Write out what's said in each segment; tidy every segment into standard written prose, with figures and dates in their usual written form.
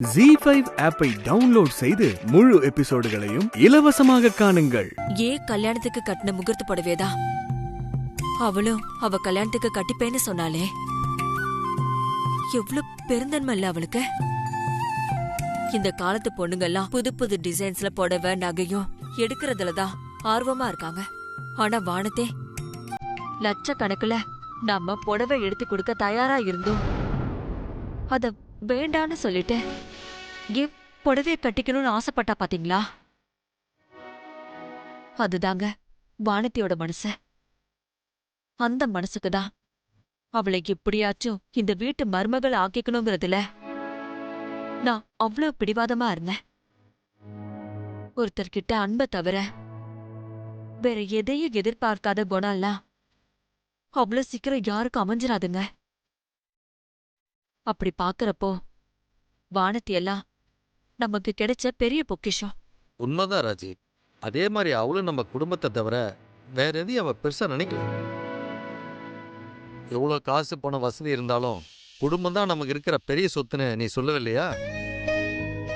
ZEE5 ஆப்பை download செய்து முழு எபிசோடுகளையும் இலவசமாக காணுங்கள். கல்யாணத்துக்கு கட்டின முகூர்த்த புடவைதான் அவளும் அவ கல்யாணத்துக்கு கட்டிப்பேன்னு சொன்னாலே. எவ்வளவு பெருந்தன்மை இல்ல அவளுக்கு. இந்த காலத்து பொண்ணுங்கெல்லாம் புது புது டிசைன்ஸ்ல புடவை நகையும் எடுக்கிறதுலதான் ஆர்வமா இருக்காங்க. ஆனா வானத்தே லட்சக்கணக்குல நம்ம புடவை எடுத்து கொடுக்க தயாரா இருந்தோம். அத வேண்டான்னு சொல்லிட்டு புடவைய கட்டிக்கணும்னு ஆசைப்பட்டா பாத்தீங்களா? அதுதாங்க வானத்தியோட மனசு. அந்த மனசுக்குதான் அவளை எப்படியாச்சும் இந்த வீட்டு மருமகள் ஆக்கிக்கணுங்கிறதுல நான் அவ்வளவு பிடிவாதமா இருந்தேன். ஒருத்தர்கிட்ட அன்பை தவிர வேற எதையும் எதிர்பார்க்காத குணம்லாம் அவ்வளவு சீக்கிரம் யாருக்கும் அமைஞ்சிராதுங்க. அப்படி பாக்குறப்போ வானத்தி எல்லாம் நமக்கு கிடைச்ச பெரிய பொக்கிஷம். உண்மைதான் ராஜி. அதே மாதிரி அவளும் நம்ம குடும்பத்தை தவிர வேற எதையும் அவ பெருசா நினைக்கல. எவ்வளவு காசு பணம் வசதி இருந்தாலும் குடும்பம் தான் நமக்கு இருக்கிற பெரிய சொத்துன்னு நீ சொல்லவில்லையா?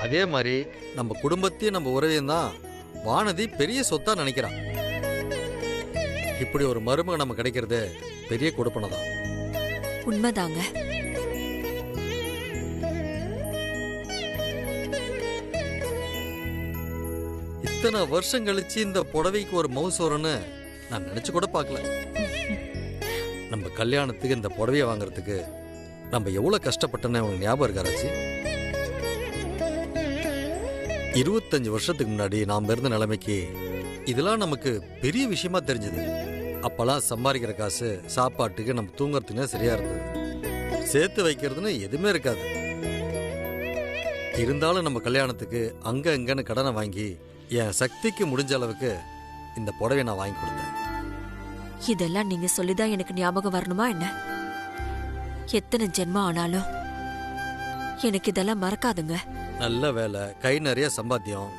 அதே மாதிரி நம்ம குடும்பத்தையும் நம்ம உறவையும் தான் வானதி பெரிய சொத்தா நினைக்கிறான். இப்படி ஒரு மருமகன் நம்ம கிடைக்கிறது பெரிய கொடுப்பனை தான். உண்மைதாங்க. இத்தனை வருஷம் கழிச்சு இந்த புடவைக்கு ஒரு மவுஸ் வரும்னு நான் நினைச்சு கூட பார்க்கல. நம்ம கல்யாணத்துக்கு இந்த புடவையை வாங்குறதுக்கு நம்ம எவ்வளவு கஷ்டப்பட்டோன்னு உனக்கு ஞாபகம் இருக்கா ராஜி? 25 வருஷத்துக்கு முன்னாடி நாம் இருந்த நிலைமைக்கு இதெல்லாம் நமக்கு பெரிய விஷயமா தெரிஞ்சது. அப்பெல்லாம் சம்பாதிக்கிற காசு சாப்பாட்டுக்கு நம்ம தூங்குறதுக்கு சரியா இருந்தது. சேர்த்து வைக்கிறதுன்னு எதுவுமே இருக்காது. இருந்தாலும் நம்ம கல்யாணத்துக்கு அங்க அங்கன்னு கடனை வாங்கி என் சக்திக்கு முடிஞ்ச அளவுக்கு இந்த புடவை நான் வாங்கி கொடுத்தேன். இதெல்லாம் நீங்க சொல்லிதான் எனக்கு ஞாபகம் வரணுமா என்ன? எத்தனை ஜென்மம் ஆனாலும் எனக்கு இதெல்லாம் மறக்காதுங்க. நல்ல வேலை, கை நிறைய சம்பாத்தியம்.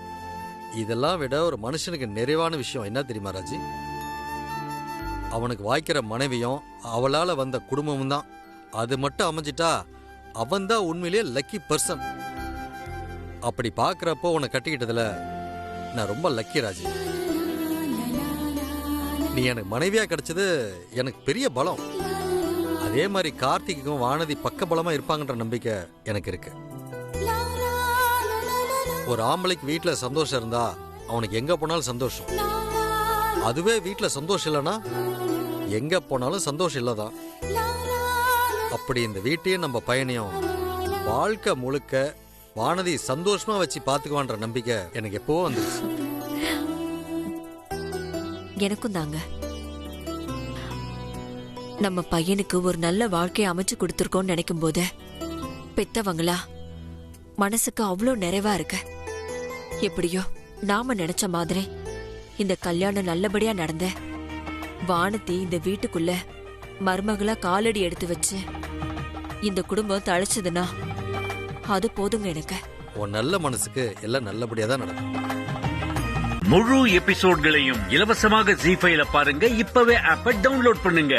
இதெல்லாம் விட ஒரு மனுஷனுக்கு நிறைவான விஷயம் என்ன தெரியுமா ராஜி? அவனுக்கு வாய்க்கிற மனைவியும் அவளால வந்த குடும்பமும் தான். அது மட்டும் அமைஞ்சிட்டா அவன் தான் உண்மையிலேயே லக்கி பர்சன். அப்படி பாக்குறப்போ உன்னை கட்டிக்கிட்டதுல நான் ரொம்ப லக்கி ராஜி. நீ எனக்கு மனைவியா கிடைச்சது எனக்கு பெரிய பலம். அதே மாதிரி கார்த்திக்கும் வானதி பக்க பலமா இருப்பாங்கன்ற நம்பிக்கை எனக்கு இருக்கு. ஒரு ஆம்பளைக்கு வீட்டுல சந்தோஷம் இருந்தா அவனுக்கு எங்க போனாலும் சந்தோஷம். அதுவே வீட்டுல சந்தோஷம் இல்லைன்னா எங்க போனாலும் சந்தோஷம் இல்லதான். அப்படி இந்த வீட்டையும் நம்ம பயணியம் வாழ்க்கை முழுக்க வானதி சந்தோஷமா வச்சு பாத்துக்குவான்ற நம்பிக்கை எனக்கு எப்போ வந்துருச்சு. எனக்கும் தாங்க. நம்ம பையனுக்கு ஒரு நல்ல வாழ்க்கையை அமைச்சு கொடுத்துருக்கோம்னு நினைக்கும் போது பெத்தவங்களா மனசுக்கு அவ்வளோ நிறைவா இருக்கு. எப்படியோ நாம நினைச்ச மாதிரி இந்த கல்யாணம் நல்லபடியா நடந்த வானத்தி இந்த வீட்டுக்குள்ள மருமகளா காலடி எடுத்து வச்சு இந்த குடும்பம் தழைச்சதுன்னா அது போதுங்க எனக்கு. உன் நல்ல மனசுக்கு எல்லாம் நல்லபடியா தான் நடக்கும். முழு எபிசோட்களையும் இலவசமாக ZEE5ல பாருங்க. இப்பவே ஆப்பை டவுன்லோட் பண்ணுங்க.